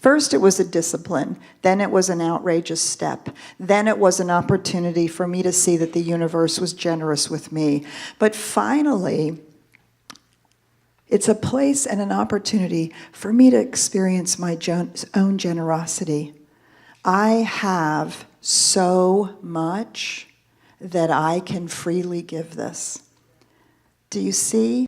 First, it was a discipline. Then it was an outrageous step. Then it was an opportunity for me to see that the universe was generous with me. But finally, it's a place and an opportunity for me to experience my own generosity. I have so much that I can freely give this. Do you see?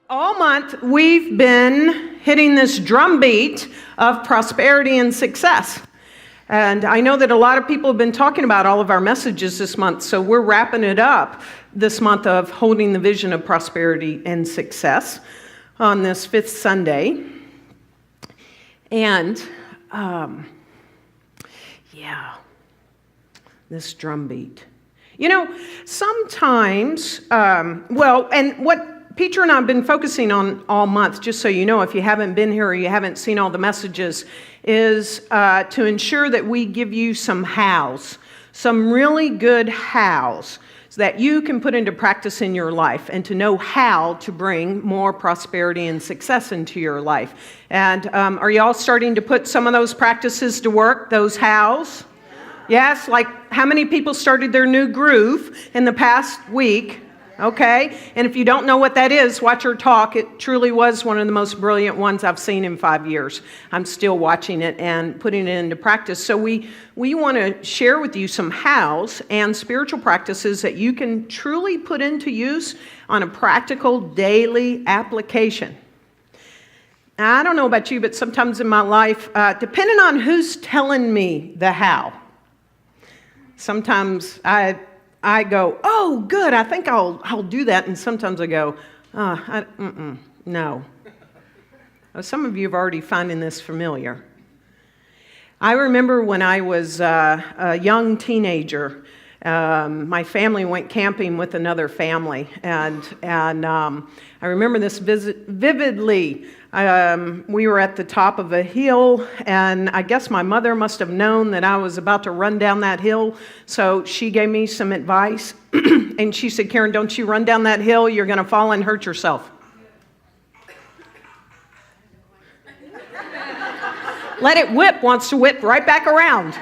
All month, we've been hitting this drumbeat of prosperity and success. And I know that a lot of people have been talking about all of our messages this month, so we're wrapping it up this month of holding the vision of prosperity and success on this fifth Sunday. And, this drumbeat. You know, sometimes, and what Peter and I have been focusing on all month, just so you know, if you haven't been here or you haven't seen all the messages, is to ensure that we give you some hows, some really good hows, so that you can put into practice in your life and to know how to bring more prosperity and success into your life. And are y'all starting to put some of those practices to work, those hows? Yes, like how many people started their new groove in the past week? Okay, and if you don't know what that is, watch her talk. It truly was one of the most brilliant ones I've seen in 5 years. I'm still watching it and putting it into practice. So we want to share with you some hows and spiritual practices that you can truly put into use on a practical daily application. Now, I don't know about you, but sometimes in my life, depending on who's telling me the how, sometimes I go, oh, good, I think I'll do that. And sometimes I go, no. Some of you have already finding this familiar. I remember when I was a young teenager, my family went camping with another family. And I remember this vividly. We were at the top of a hill, and I guess my mother must have known that I was about to run down that hill, so she gave me some advice, and she said, Karen, don't you run down that hill, you're going to fall and hurt yourself. Let it whip, wants to whip right back around.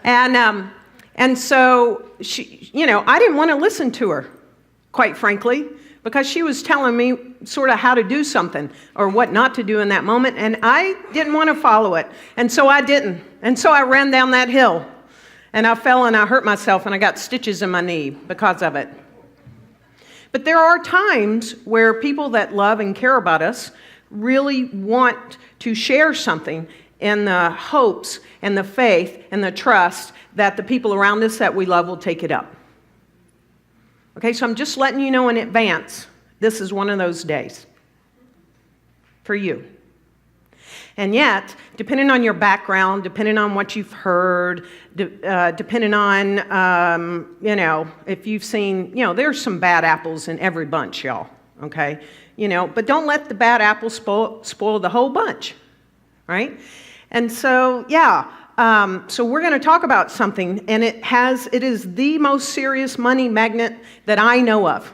And so, she, I didn't want to listen to her, quite frankly, because she was telling me sort of how to do something or what not to do in that moment, and I didn't want to follow it, and so I didn't. And so I ran down that hill, and I fell and I hurt myself, and I got stitches in my knee because of it. But there are times where people that love and care about us really want to share something in the hopes and the faith and the trust that the people around us that we love will take it up. Okay, so I'm just letting you know in advance, this is one of those days for you. And yet, depending on your background, depending on what you've heard, depending on, if you've seen, there's some bad apples in every bunch, y'all, okay? But don't let the bad apples spoil the whole bunch, right? And so, so we're going to talk about something, and it is the most serious money magnet that I know of,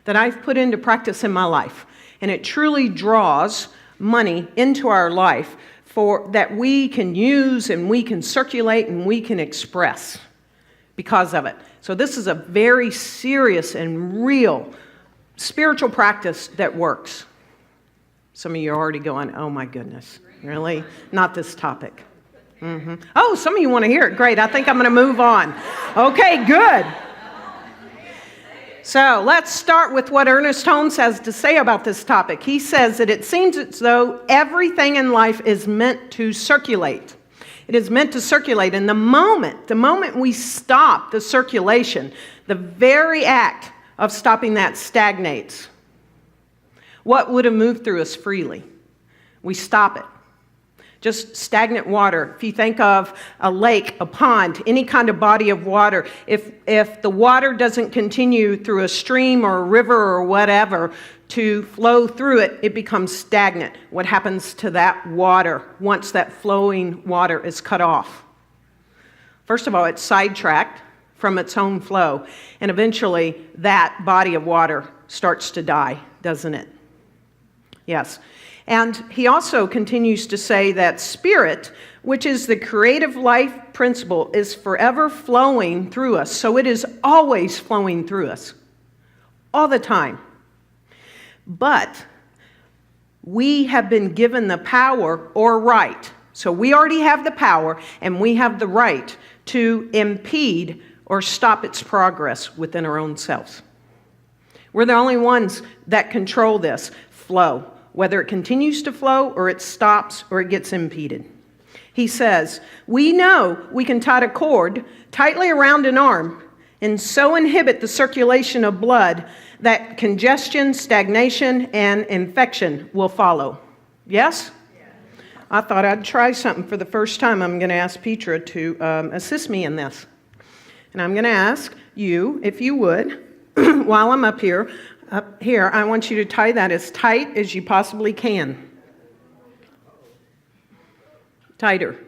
that I've put into practice in my life. And it truly draws money into our life that we can use and we can circulate and we can express because of it. So this is a very serious and real spiritual practice that works. Some of you are already going, oh my goodness, really? Not this topic. Mm-hmm. Oh, some of you want to hear it. Great. I think I'm going to move on. Okay, good. So let's start with what Ernest Holmes has to say about this topic. He says that it seems as though everything in life is meant to circulate. It is meant to circulate. And the moment we stop the circulation, the very act of stopping that stagnates. What would have moved through us freely? We stop it. Just stagnant water. If you think of a lake, a pond, any kind of body of water, if the water doesn't continue through a stream or a river or whatever to flow through it, it becomes stagnant. What happens to that water once that flowing water is cut off? First of all, it's sidetracked from its own flow, and eventually that body of water starts to die, doesn't it? Yes. And he also continues to say that spirit, which is the creative life principle, is forever flowing through us. So it is always flowing through us, all the time. But we have been given the power or right. So we already have the power and we have the right to impede or stop its progress within our own selves. We're the only ones that control this flow, whether it continues to flow or it stops or it gets impeded. He says, we know we can tie a cord tightly around an arm and so inhibit the circulation of blood that congestion, stagnation, and infection will follow. Yes? I thought I'd try something for the first time. I'm going to ask Petra to assist me in this. And I'm going to ask you, if you would, while I'm up here, I want you to tie that as tight as you possibly can. Tighter.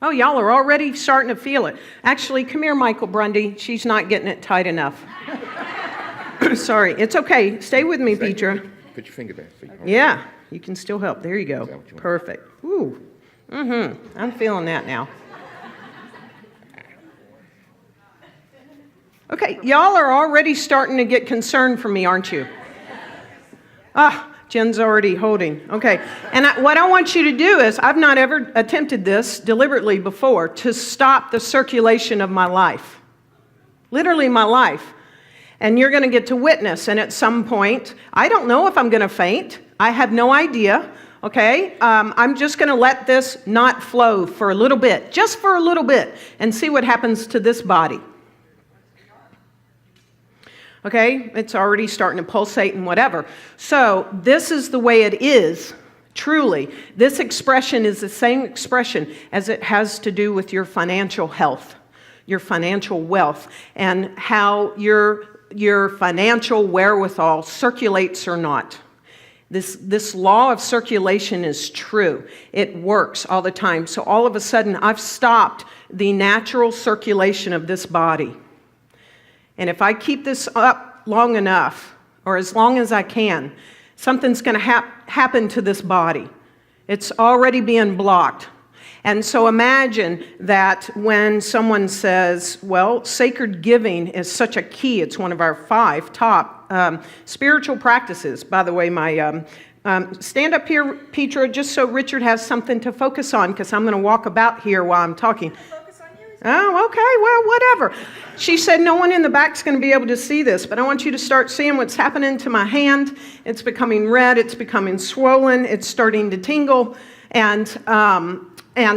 Oh, y'all are already starting to feel it. Actually, come here, Michael Grundy. She's not getting it tight enough. Sorry. It's okay. Stay with me, Petra. Put your finger there. Yeah, you can still help. There you go. Perfect. Ooh. I'm feeling that now. Okay, y'all are already starting to get concerned for me, aren't you? Jen's already holding. Okay, and what I want you to do is, I've not ever attempted this deliberately before, to stop the circulation of my life. Literally my life. And you're going to get to witness, and at some point, I don't know if I'm going to faint. I have no idea, okay? I'm just going to let this not flow for a little bit, just for a little bit, and see what happens to this body. Okay, it's already starting to pulsate and whatever. So this is the way it is, truly. This expression is the same expression as it has to do with your financial health, your financial wealth, and how your financial wherewithal circulates or not. This law of circulation is true. It works all the time. So all of a sudden, I've stopped the natural circulation of this body. And if I keep this up long enough, or as long as I can, something's going to happen to this body. It's already being blocked. And so imagine that when someone says, well, sacred giving is such a key. It's one of our 5 top spiritual practices. By the way, my stand up here, Petra, just so Richard has something to focus on, because I'm going to walk about here while I'm talking. Oh, okay, well, whatever. She said no one in the back's going to be able to see this, but I want you to start seeing what's happening to my hand. It's becoming red, it's becoming swollen, it's starting to tingle, and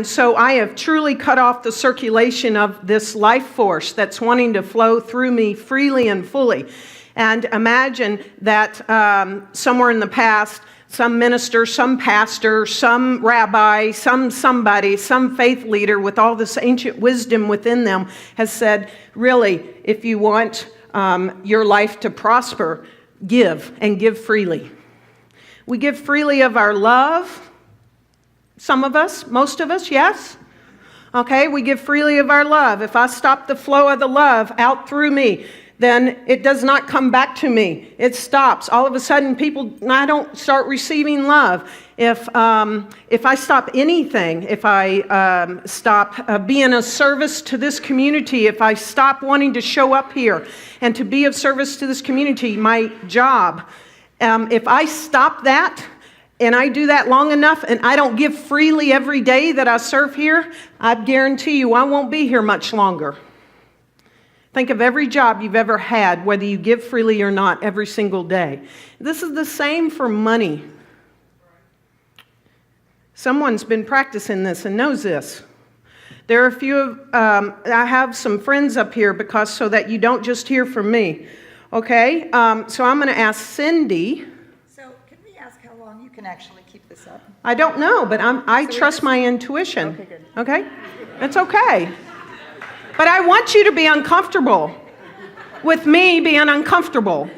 so I have truly cut off the circulation of this life force that's wanting to flow through me freely and fully. And imagine that somewhere in the past, some minister, some pastor, some rabbi, somebody, some faith leader with all this ancient wisdom within them has said, really, if you want your life to prosper, give, and give freely. We give freely of our love. Some of us, most of us, yes. Okay, we give freely of our love. If I stop the flow of the love out through me, then it does not come back to me. It stops. All of a sudden, I don't start receiving love. If I stop anything, if I stop being a service to this community, if I stop wanting to show up here and to be of service to this community, my job, if I stop that, and I do that long enough, and I don't give freely every day that I serve here, I guarantee you I won't be here much longer. Think of every job you've ever had, whether you give freely or not, every single day. This is the same for money. Someone's been practicing this and knows this. There are a few, I have some friends up here so that you don't just hear from me. Okay, so I'm going to ask Cindy. So can we ask how long you can actually keep this up? I don't know, but I trust my intuition. Okay, good. Okay? It's okay. But I want you to be uncomfortable with me being uncomfortable,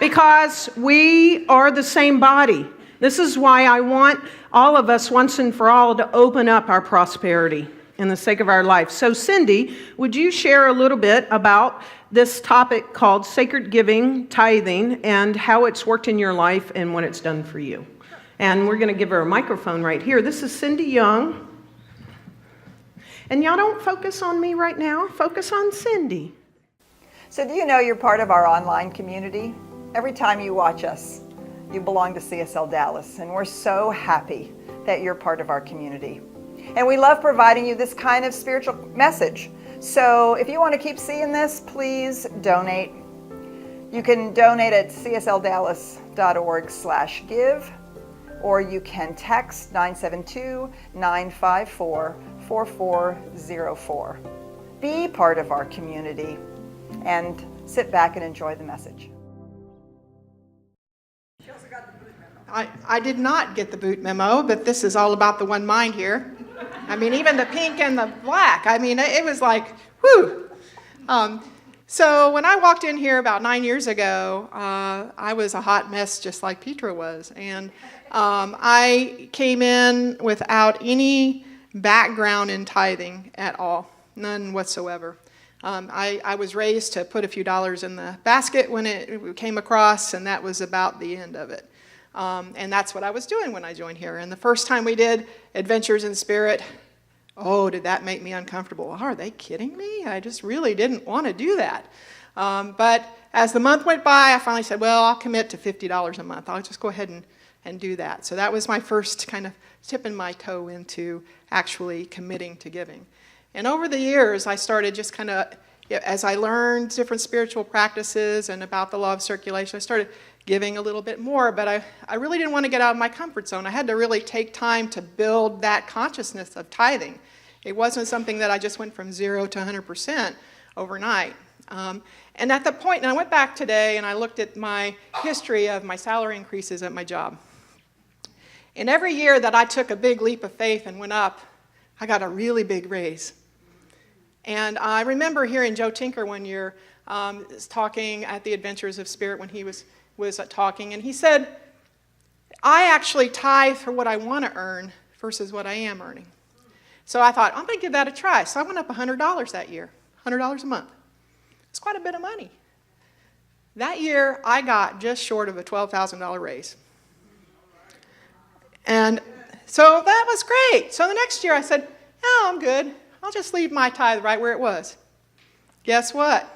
because we are the same body. This is why I want all of us once and for all to open up our prosperity in the sake of our life. So Cindy, would you share a little bit about this topic called sacred giving, tithing, and how it's worked in your life and what it's done for you? And we're going to give her a microphone right here. This is Cindy Young. And y'all don't focus on me right now. Focus on Cindy. So do you know you're part of our online community? Every time you watch us, you belong to CSL Dallas, and we're so happy that you're part of our community. And we love providing you this kind of spiritual message. So if you want to keep seeing this, please donate. You can donate at csldallas.org/give, or you can text 972-954-4404. Be part of our community and sit back and enjoy the message. I did not get the boot memo, but this is all about the one mind here. I mean, even the pink and the black. I mean, it was like, whew. So when I walked in here about 9 years ago, I was a hot mess just like Petra was. And I came in without any background in tithing at all, none whatsoever. I was raised to put a few dollars in the basket when it came across, and that was about the end of it. And that's what I was doing when I joined here. And the first time we did Adventures in Spirit, oh, did that make me uncomfortable? Are they kidding me? I just really didn't want to do that. But as the month went by, I finally said, well, I'll commit to $50 a month. I'll just go ahead and do that. So that was my first kind of tipping my toe into actually committing to giving. And over the years, I started just kind of, as I learned different spiritual practices and about the law of circulation, I started giving a little bit more, but I really didn't want to get out of my comfort zone. I had to really take time to build that consciousness of tithing. It wasn't something that I just went from 0 to 100% overnight. And at the point, and I went back today and I looked at my history of my salary increases at my job. And every year that I took a big leap of faith and went up, I got a really big raise. And I remember hearing Joe Tinker one year talking at the Adventures of Spirit when he was talking, and he said, I actually tithe for what I want to earn versus what I am earning. So I thought, I'm going to give that a try. So I went up $100 that year, $100 a month. It's quite a bit of money. That year, I got just short of a $12,000 raise. And so that was great. So the next year I said, oh, I'm good. I'll just leave my tithe right where it was. Guess what?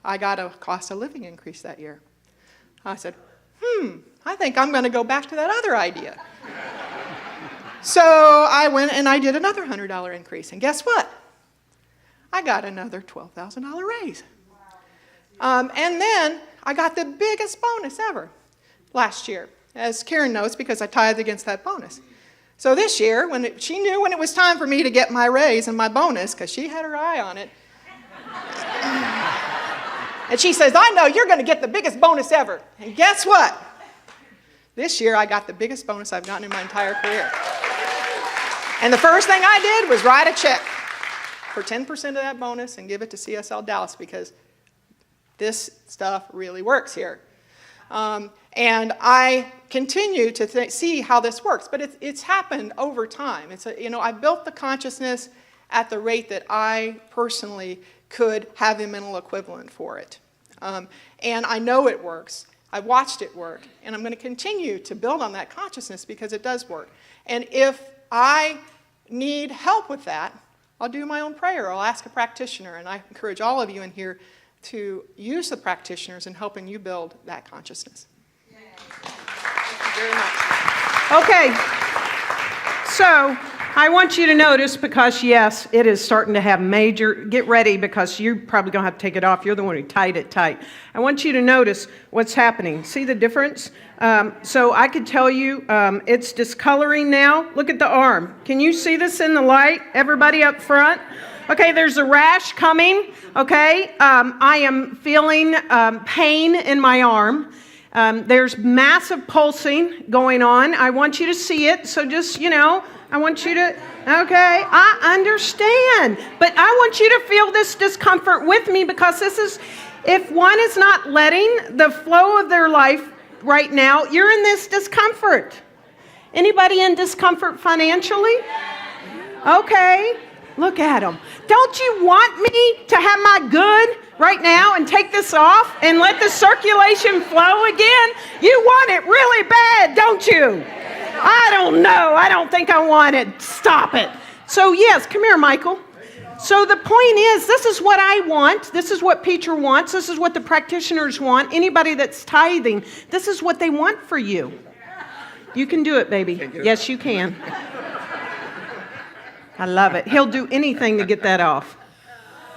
I got a cost of living increase that year. I said, I think I'm going to go back to that other idea. So I went and I did another $100 increase. And guess what? I got another $12,000 raise. And then I got the biggest bonus ever last year, as Karen knows, because I tithed against that bonus. So this year, she knew when it was time for me to get my raise and my bonus, because she had her eye on it. And she says, I know you're going to get the biggest bonus ever. And guess what? This year, I got the biggest bonus I've gotten in my entire career. And the first thing I did was write a check for 10% of that bonus and give it to CSL Dallas, because this stuff really works here. And I continue to see how this works, but it's happened over time. I built the consciousness at the rate that I personally could have a mental equivalent for it. And I know it works. I watched it work, and I'm going to continue to build on that consciousness because it does work. And if I need help with that, I'll do my own prayer. I'll ask a practitioner, and I encourage all of you in here to use the practitioners in helping you build that consciousness. Thank you very much. Okay, so I want you to notice, because yes, it is starting to have get ready, because you're probably going to have to take it off. You're the one who tied it tight. I want you to notice what's happening. See the difference? So I could tell you it's discoloring now. Look at the arm. Can you see this in the light? Everybody up front? Okay, there's a rash coming. Okay, I am feeling pain in my arm. There's massive pulsing going on. I want you to see it. So just, I want you to, okay, I understand. But I want you to feel this discomfort with me, because this is, if one is not letting the flow of their life right now, you're in this discomfort. Anybody in discomfort financially? Okay, look at them. Don't you want me to have my good right now and take this off and let the circulation flow again? You want it really bad, don't you? I don't know. I don't think I want it. Stop it. So yes, come here, Michael. So the point is, this is what I want. This is what Peter wants. This is what the practitioners want. Anybody that's tithing, this is what they want for you. You can do it, baby. Yes, you can. I love it. He'll do anything to get that off.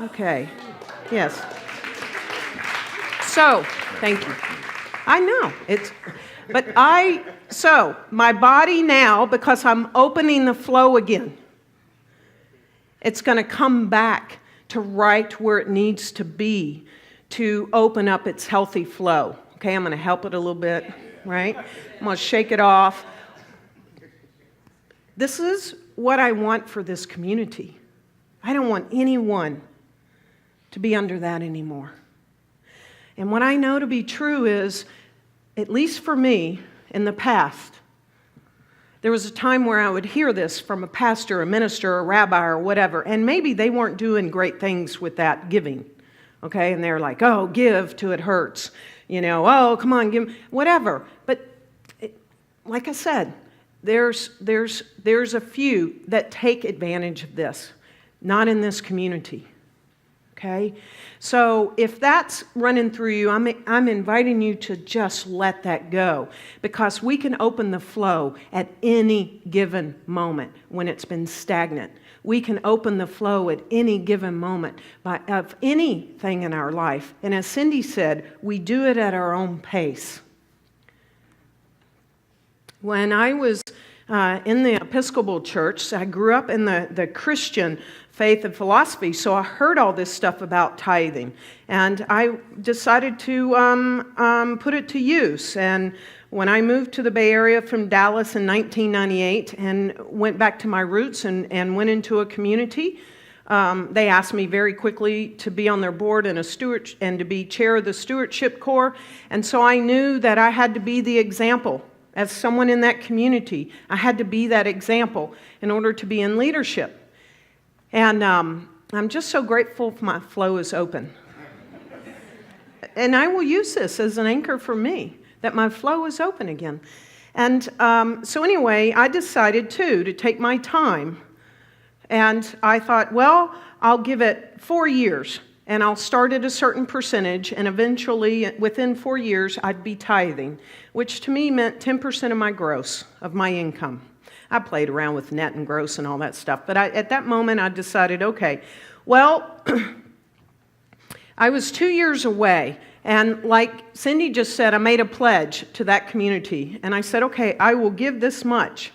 Okay. Yes. So, thank you. I know. So my body now, because I'm opening the flow again, it's going to come back to right where it needs to be to open up its healthy flow. Okay, I'm going to help it a little bit, right? I'm going to shake it off. This is what I want for this community. I don't want anyone to be under that anymore. And what I know to be true is, at least for me, in the past, there was a time where I would hear this from a pastor, a minister, a rabbi, or whatever, and maybe they weren't doing great things with that giving, okay? And they're like, oh, give till it hurts. Oh, come on, give, whatever. But like I said, there's a few that take advantage of this, not in this community, okay? So if that's running through you, I'm inviting you to just let that go, because we can open the flow at any given moment when it's been stagnant. We can open the flow at any given moment of anything in our life. And as Cindy said, we do it at our own pace. When I was in the Episcopal Church, I grew up in the Christian faith and philosophy, so I heard all this stuff about tithing, and I decided to put it to use. And when I moved to the Bay Area from Dallas in 1998 and went back to my roots and went into a community, they asked me very quickly to be on their board and to be chair of the stewardship corps, and so I knew that I had to be the example. As someone in that community, I had to be that example in order to be in leadership. And I'm just so grateful my flow is open. And I will use this as an anchor for me, that my flow is open again. And so anyway, I decided to take my time. And I thought, well, I'll give it 4 years. And I'll start at a certain percentage, and eventually, within 4 years, I'd be tithing, which to me meant 10% of my gross, of my income. I played around with net and gross and all that stuff, but at that moment, I decided, okay, well, I was 2 years away, and like Cindy just said, I made a pledge to that community, and I said, okay, I will give this much.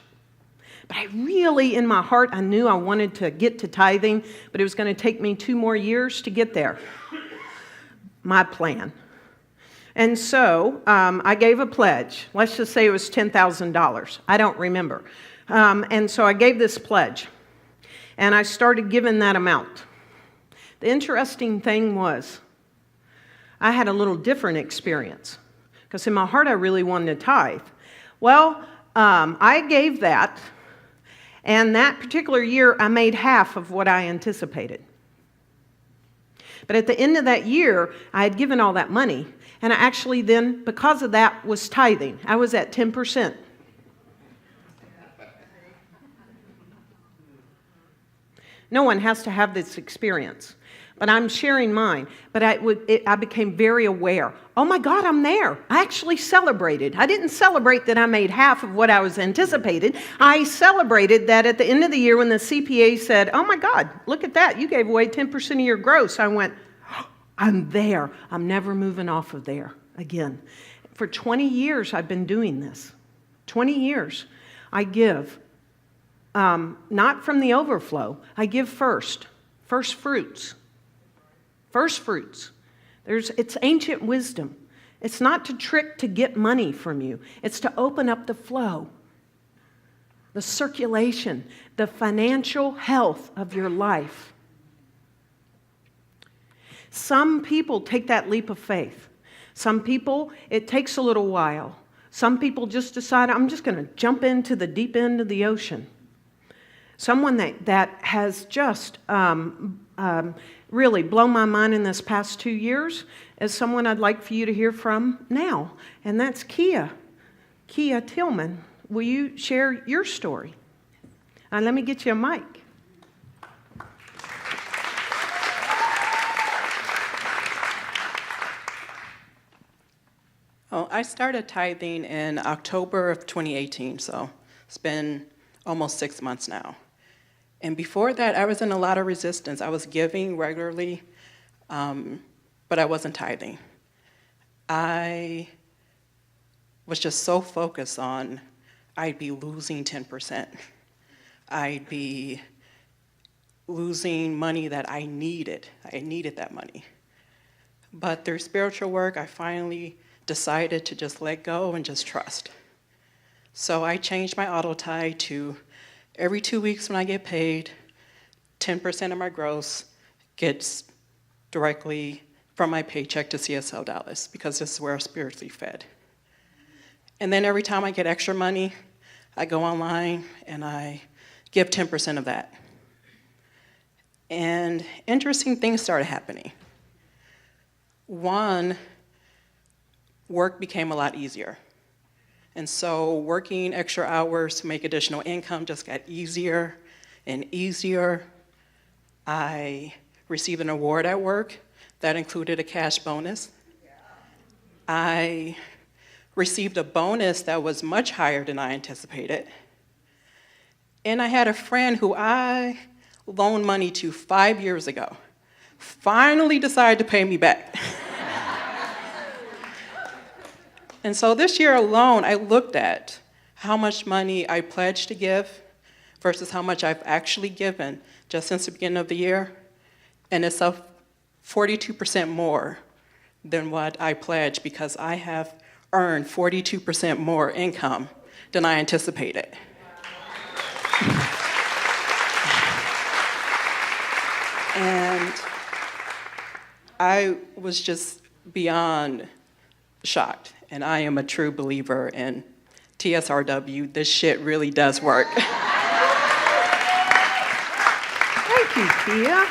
But I really, in my heart, I knew I wanted to get to tithing, but it was going to take me 2 more years to get there. My plan. And so I gave a pledge. Let's just say it was $10,000. I don't remember. And so I gave this pledge. And I started giving that amount. The interesting thing was, I had a little different experience. Because in my heart, I really wanted to tithe. Well, I gave that. And that particular year, I made half of what I anticipated. But at the end of that year, I had given all that money. And I actually then, because of that, was tithing. I was at 10%. No one has to have this experience. But I'm sharing mine. But I became very aware. Oh my God, I'm there. I actually celebrated. I didn't celebrate that I made half of what I was anticipated. I celebrated that at the end of the year when the CPA said, oh my God, look at that. You gave away 10% of your gross. I went, oh, I'm there. I'm never moving off of there again. For 20 years, I've been doing this. 20 years. I give, not from the overflow. I give first fruits. First fruits. It's ancient wisdom. It's not to trick to get money from you. It's to open up the flow, the circulation, the financial health of your life. Some people take that leap of faith. Some people, it takes a little while. Some people just decide, I'm just going to jump into the deep end of the ocean. Someone that has just really blown my mind in this past 2 years is someone I'd like for you to hear from now, and that's Kia Tillman. Will you share your story? Let me get you a mic. Oh, I started tithing in October of 2018, so it's been almost 6 months now. And before that, I was in a lot of resistance. I was giving regularly, but I wasn't tithing. I was just so focused on I'd be losing 10%. I'd be losing money that I needed. I needed that money. But through spiritual work, I finally decided to just let go and just trust. So I changed my auto tie to every 2 weeks when I get paid, 10% of my gross gets directly from my paycheck to CSLDallas, because this is where I'm spiritually fed. And then every time I get extra money, I go online and I give 10% of that. And interesting things started happening. One, work became a lot easier. And so working extra hours to make additional income just got easier and easier. I received an award at work that included a cash bonus. I received a bonus that was much higher than I anticipated. And I had a friend who I loaned money to 5 years ago, finally decided to pay me back. And so this year alone, I looked at how much money I pledged to give versus how much I've actually given just since the beginning of the year. And it's up 42% more than what I pledged, because I have earned 42% more income than I anticipated. And I was just beyond shocked. And I am a true believer in TSRW. This shit really does work. Thank you, Kia.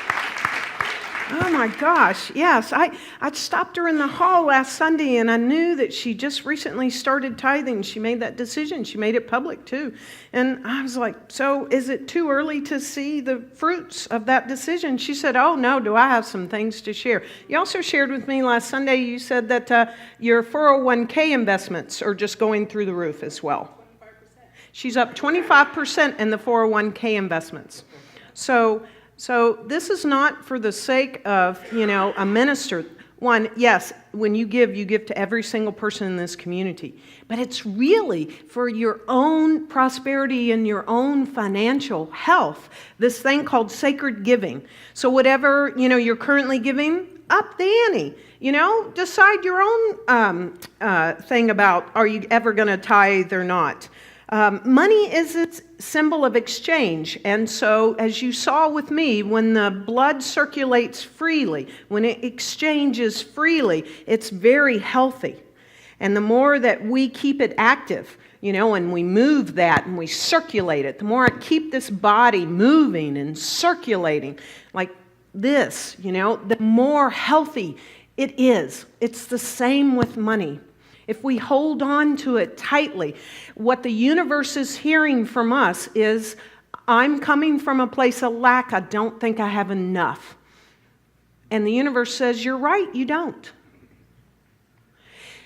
Oh my gosh, yes. I stopped her in the hall last Sunday, and I knew that she just recently started tithing. She made that decision. She made it public too. And I was like, so is it too early to see the fruits of that decision? She said, oh no, do I have some things to share. You also shared with me last Sunday, you said that your 401k investments are just going through the roof as well. 25%. She's up 25% in the 401k investments. So this is not for the sake of, a minister. One, yes, when you give to every single person in this community. But it's really for your own prosperity and your own financial health. This thing called sacred giving. So whatever, you're currently giving, up the ante. Decide your own thing about, are you ever going to tithe or not? Money is its symbol of exchange, and so as you saw with me, when the blood circulates freely, when it exchanges freely, it's very healthy. And the more that we keep it active, and we move that and we circulate it, the more I keep this body moving and circulating like this, the more healthy it is. It's the same with money. If we hold on to it tightly, what the universe is hearing from us is, I'm coming from a place of lack. I don't think I have enough. And the universe says, you're right, you don't.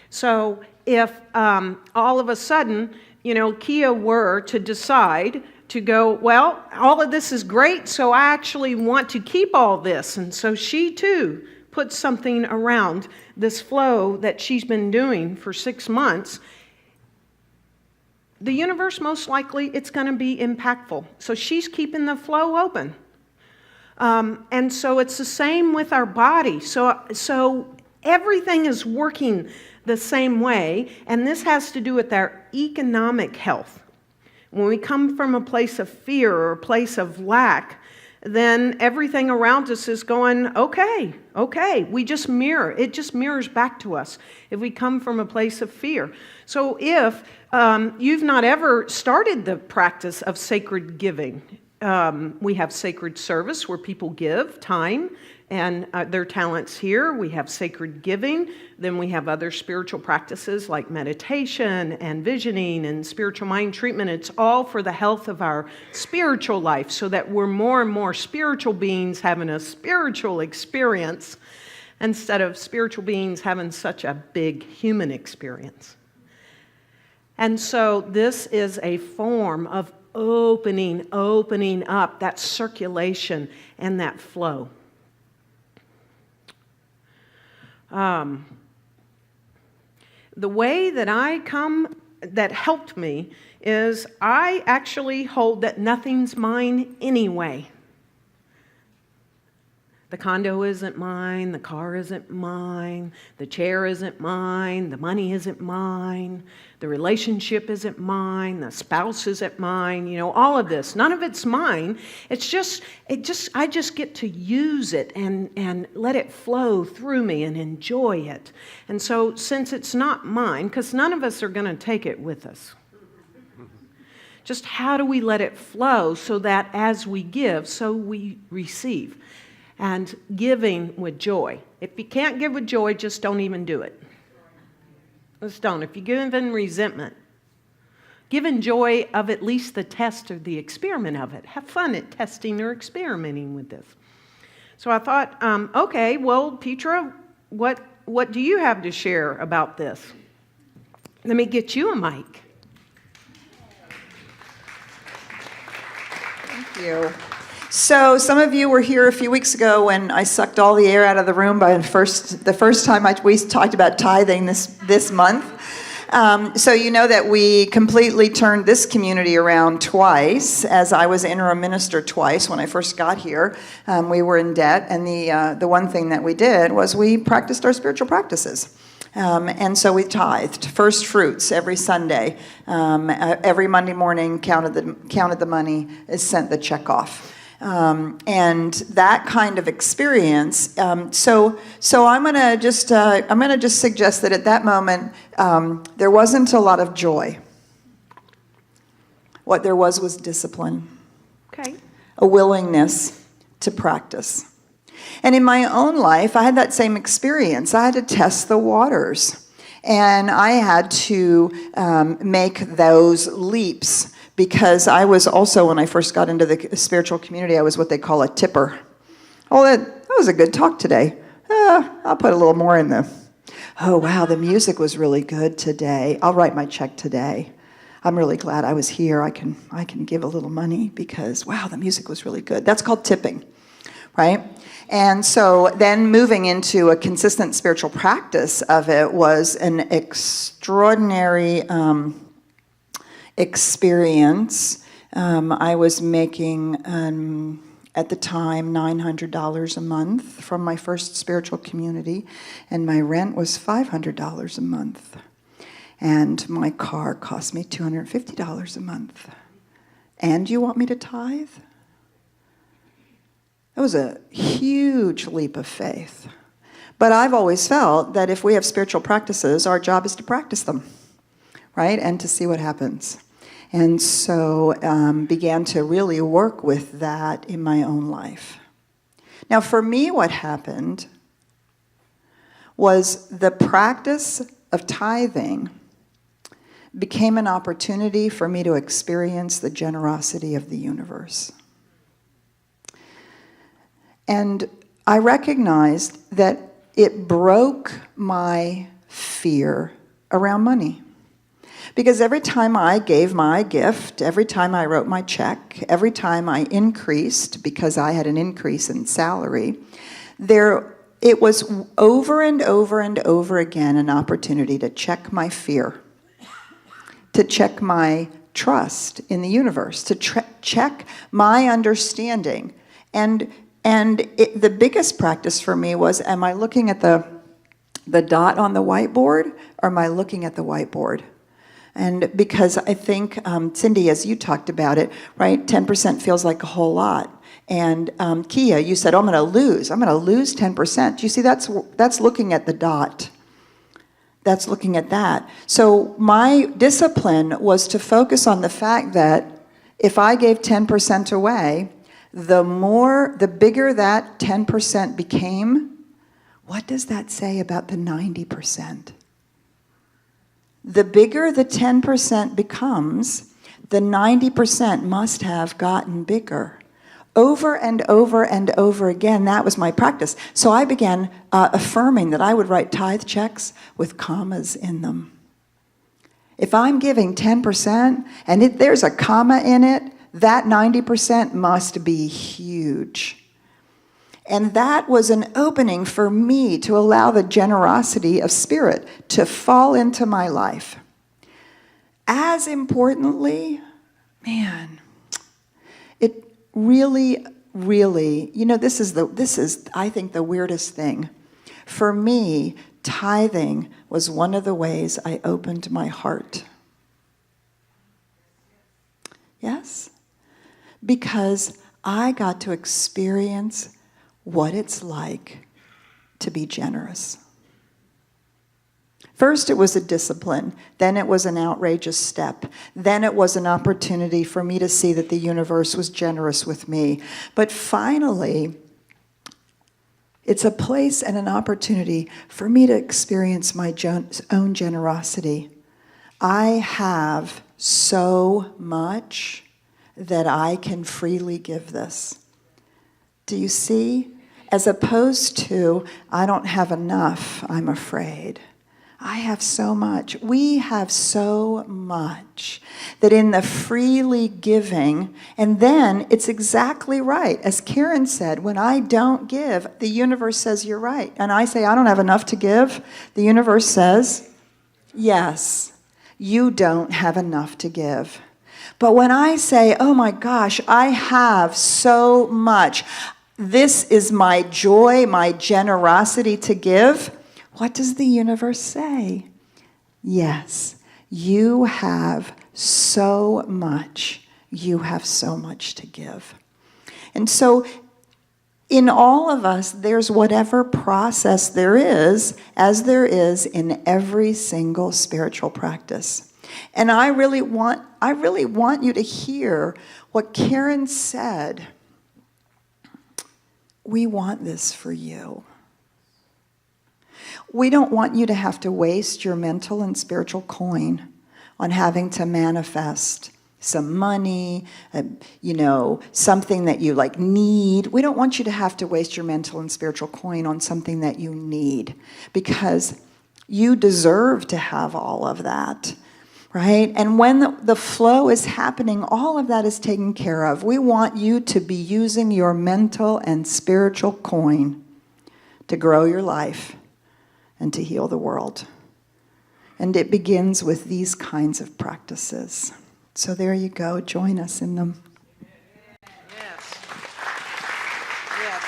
So if all of a sudden, Kia were to decide to go, well, all of this is great, so I actually want to keep all this. And so she too put something around this flow that she's been doing for 6 months. The universe, most likely, it's going to be impactful. So she's keeping the flow open. And so it's the same with our body. So everything is working the same way, and this has to do with our economic health. When we come from a place of fear or a place of lack, then everything around us is going, okay, okay. We just mirror. It just mirrors back to us if we come from a place of fear. So if you've not ever started the practice of sacred giving, we have sacred service where people give time and their talents here. We have sacred giving. Then we have other spiritual practices like meditation and visioning and spiritual mind treatment. It's all for the health of our spiritual life so that we're more and more spiritual beings having a spiritual experience instead of spiritual beings having such a big human experience. And so this is a form of opening up that circulation and that flow. The way that helped me is I actually hold that nothing's mine anyway. The condo isn't mine, the car isn't mine, the chair isn't mine, the money isn't mine, the relationship isn't mine, the spouse isn't mine, all of this. None of it's mine. I just get to use it and let it flow through me and enjoy it. And so since it's not mine, because none of us are going to take it with us, just how do we let it flow so that as we give, so we receive? And giving with joy. If you can't give with joy, just don't even do it. Just don't. If you give in resentment, give in joy of at least the test or the experiment of it. Have fun at testing or experimenting with this. So I thought, okay, well, Petra, what do you have to share about this? Let me get you a mic. Thank you. So some of you were here a few weeks ago when I sucked all the air out of the room by the first time we talked about tithing this month. So you know that we completely turned this community around twice, as I was interim minister twice when I first got here. We were in debt, and the one thing that we did was we practiced our spiritual practices. And so we tithed, first fruits every Sunday. Every Monday morning, counted the money, sent the check off. And that kind of experience. So I'm gonna just suggest that at that moment there wasn't a lot of joy. What there was discipline. Okay. A willingness to practice. And in my own life, I had that same experience. I had to test the waters, and I had to make those leaps. Because I was also, when I first got into the spiritual community, I was what they call a tipper. Oh, that was a good talk today. I'll put a little more in there. Oh, wow, the music was really good today. I'll write my check today. I'm really glad I was here. I can give a little money because, wow, the music was really good. That's called tipping, right? And so then moving into a consistent spiritual practice of it was an extraordinary experience. I was making, at the time, $900 a month from my first spiritual community, and my rent was $500 a month. And my car cost me $250 a month. And you want me to tithe? That was a huge leap of faith. But I've always felt that if we have spiritual practices, our job is to practice them, right? And to see what happens. And so began to really work with that in my own life. Now, for me, what happened was the practice of tithing became an opportunity for me to experience the generosity of the universe. And I recognized that it broke my fear around money. Because every time I gave my gift, every time I wrote my check, every time I increased, because I had an increase in salary, it was over and over and over again an opportunity to check my fear, to check my trust in the universe, to check my understanding. And the biggest practice for me was, am I looking at the dot on the whiteboard, or am I looking at the whiteboard? And because I think, Cindy, as you talked about it, right, 10% feels like a whole lot. And Kia, you said, I'm going to lose 10%. You see, that's looking at the dot. That's looking at that. So my discipline was to focus on the fact that if I gave 10% away, the bigger that 10% became, what does that say about the 90%? The bigger the 10% becomes, the 90% must have gotten bigger. Over and over and over again, that was my practice. So I began affirming that I would write tithe checks with commas in them. If I'm giving 10% and there's a comma in it, that 90% must be huge. And that was an opening for me to allow the generosity of spirit to fall into my life. As importantly, man, it really, this is, I think, the weirdest thing. For me, tithing was one of the ways I opened my heart. Yes? Because I got to experience what it's like to be generous. First, it was a discipline. Then it was an outrageous step. Then it was an opportunity for me to see that the universe was generous with me. But finally, it's a place and an opportunity for me to experience my own generosity. I have so much that I can freely give this. Do you see? As opposed to, I don't have enough, I'm afraid. I have so much. We have so much that in the freely giving, and then it's exactly right. As Karen said, when I don't give, the universe says, you're right. And I say, I don't have enough to give. The universe says, yes, you don't have enough to give. But when I say, oh my gosh, I have so much, this is my joy, my generosity to give, what does the universe say? Yes, you have so much. You have so much to give. And so in all of us, there's whatever process there is, as there is in every single spiritual practice. And I really want you to hear what Karen said. We want this for you. We don't want you to have to waste your mental and spiritual coin on having to manifest some money, something that you need. We don't want you to have to waste your mental and spiritual coin on something that you need, because you deserve to have all of that, right? And when the flow is happening, all of that is taken care of. We want you to be using your mental and spiritual coin to grow your life and to heal the world. And it begins with these kinds of practices. So there you go. Join us in them. Yes. Yes.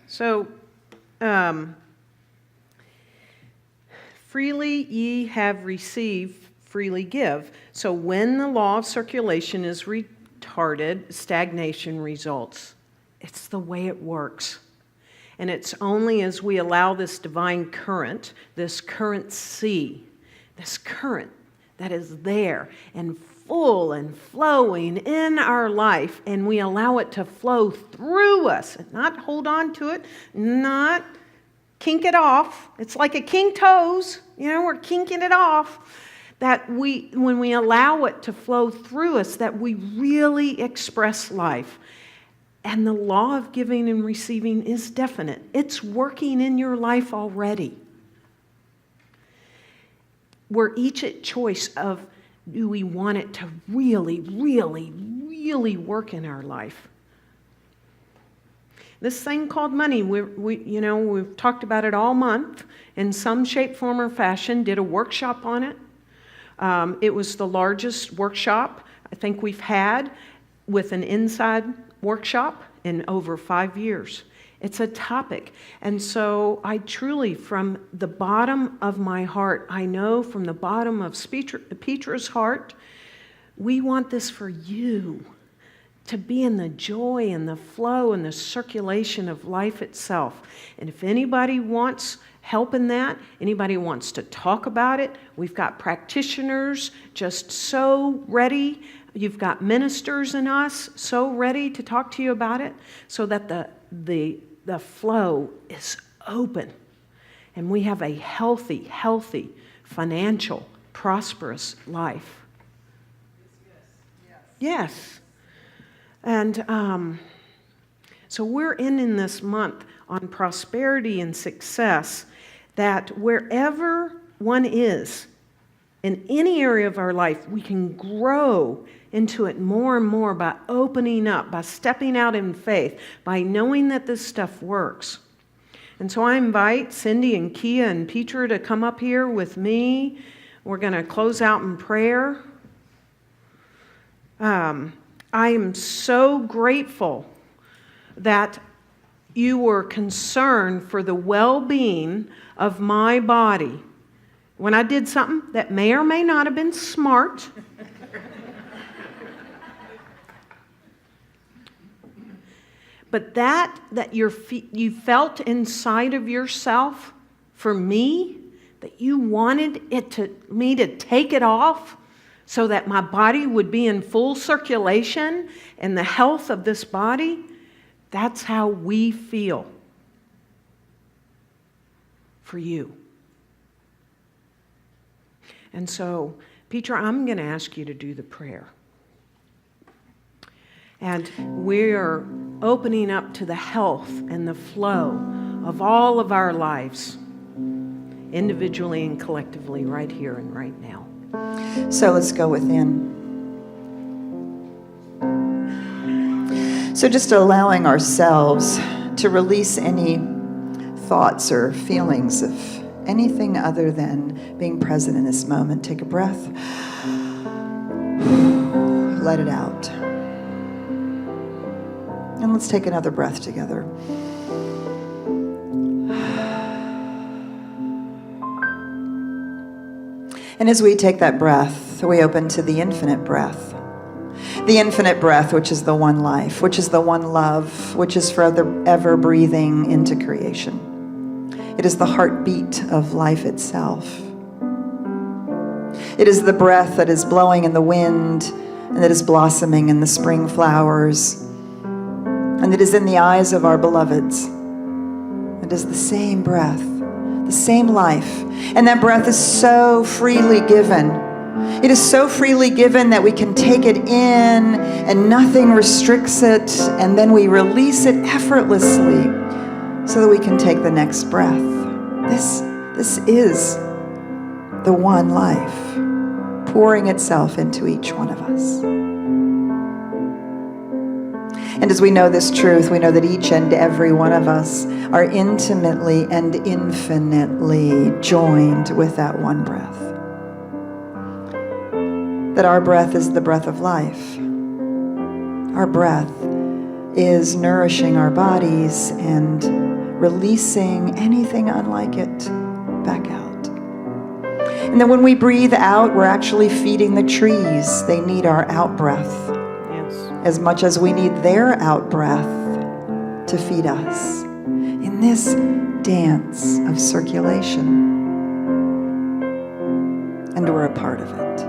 So, freely ye have received, freely give. So when the law of circulation is retarded, stagnation results. It's the way it works. And it's only as we allow this divine current, this currency, this current that is there and full and flowing in our life, and we allow it to flow through us, and not hold on to it, not kink it off. It's like a kink toes, we're kinking it off. That when we allow it to flow through us, that we really express life. And the law of giving and receiving is definite. It's working in your life already. We're each at choice of, do we want it to really, really, really work in our life? This thing called money, we've talked about it all month in some shape, form, or fashion, did a workshop on it. It was the largest workshop I think we've had with an inside workshop in over 5 years. It's a topic. And so I truly, from the bottom of my heart, I know from the bottom of Petra's heart, We want this for you, to be in the joy and the flow and the circulation of life itself. And if anybody wants help in that, anybody wants to talk about it, we've got practitioners just so ready. You've got ministers in us so ready to talk to you about it, so that the flow is open. And we have a healthy, financial, prosperous life. Yes. And so we're in this month on prosperity and success, that wherever one is, in any area of our life, we can grow into it more and more by opening up, by stepping out in faith, by knowing that this stuff works. And so I invite Cindy and Kia and Petra to come up here with me. We're going to close out in prayer. I am so grateful that you were concerned for the well-being of my body when I did something that may or may not have been smart. But that you felt inside of yourself for me, that you wanted me to take it off so that my body would be in full circulation and the health of this body, that's how we feel for you. And so, Petra, I'm going to ask you to do the prayer. And we're opening up to the health and the flow of all of our lives, individually and collectively, right here and right now. So let's go within. So just allowing ourselves to release any thoughts or feelings of anything other than being present in this moment. Take a breath. Let it out. And let's take another breath together. And as we take that breath, we open to the infinite breath. The infinite breath, which is the one life, which is the one love, which is forever breathing into creation. It is the heartbeat of life itself. It is the breath that is blowing in the wind and that is blossoming in the spring flowers. And it is in the eyes of our beloveds. It is the same breath, the same life. And that breath is so freely given. It is so freely given that we can take it in and nothing restricts it. And then we release it effortlessly so that we can take the next breath. This is the one life pouring itself into each one of us. And as we know this truth, we know that each and every one of us are intimately and infinitely joined with that one breath. That our breath is the breath of life. Our breath is nourishing our bodies and releasing anything unlike it back out. And then when we breathe out, we're actually feeding the trees. They need our out breath as much as we need their out breath to feed us in this dance of circulation. And we're a part of it.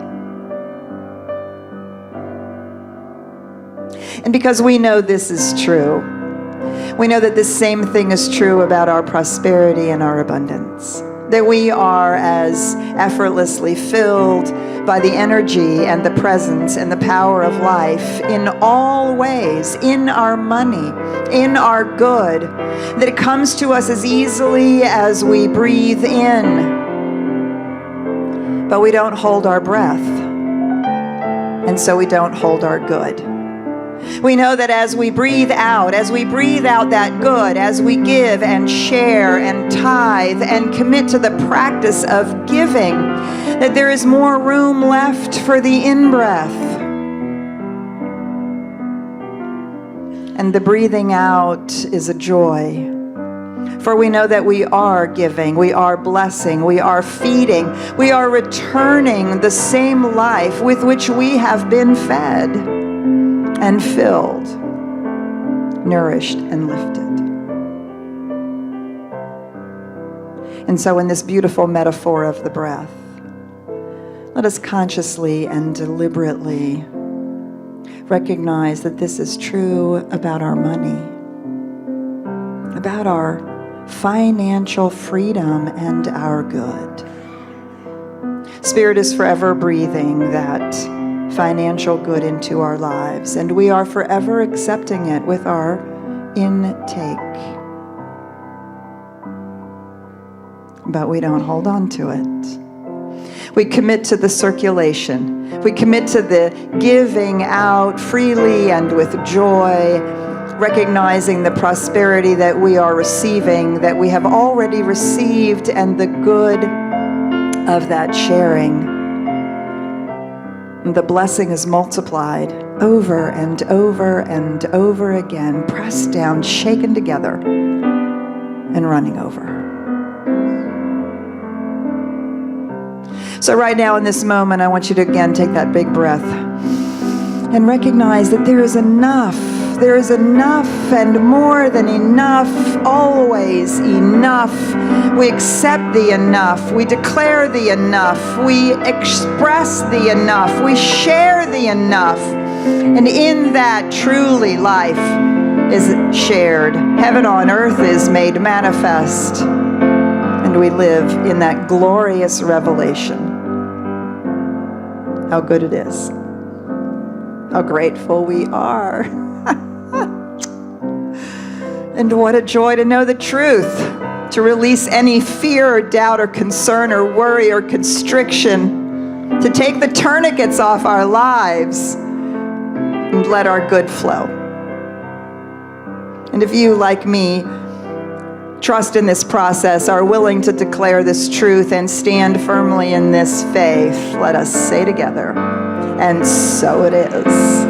And because we know this is true, we know that this same thing is true about our prosperity and our abundance. That we are as effortlessly filled by the energy and the presence and the power of life in all ways, in our money, in our good, that it comes to us as easily as we breathe in. But we don't hold our breath, and so we don't hold our good. We know that as we breathe out that good, as we give and share and tithe and commit to the practice of giving, that there is more room left for the in-breath. And the breathing out is a joy For we know that we are giving, we are blessing, we are feeding, we are returning the same life with which we have been fed and filled, nourished and lifted. And so in this beautiful metaphor of the breath, let us consciously and deliberately recognize that this is true about our money, about our financial freedom and our good. Spirit is forever breathing that financial good into our lives, and we are forever accepting it with our intake. But we don't hold on to it. We commit to the circulation. We commit to the giving out freely and with joy, recognizing the prosperity that we are receiving, that we have already received, and the good of that sharing. The blessing is multiplied over and over and over again, pressed down, shaken together, and running over. So right now in this moment, I want you to again take that big breath and recognize that there is enough. There is enough and more than enough, always enough. We accept the enough. We declare the enough. We express the enough. We share the enough. And in that, truly, life is shared. Heaven on earth is made manifest. And we live in that glorious revelation. How good it is. How grateful we are. And what a joy to know the truth, to release any fear or doubt or concern or worry or constriction, to take the tourniquets off our lives and let our good flow. And if you, like me, trust in this process, are willing to declare this truth and stand firmly in this faith, let us say together, and so it is.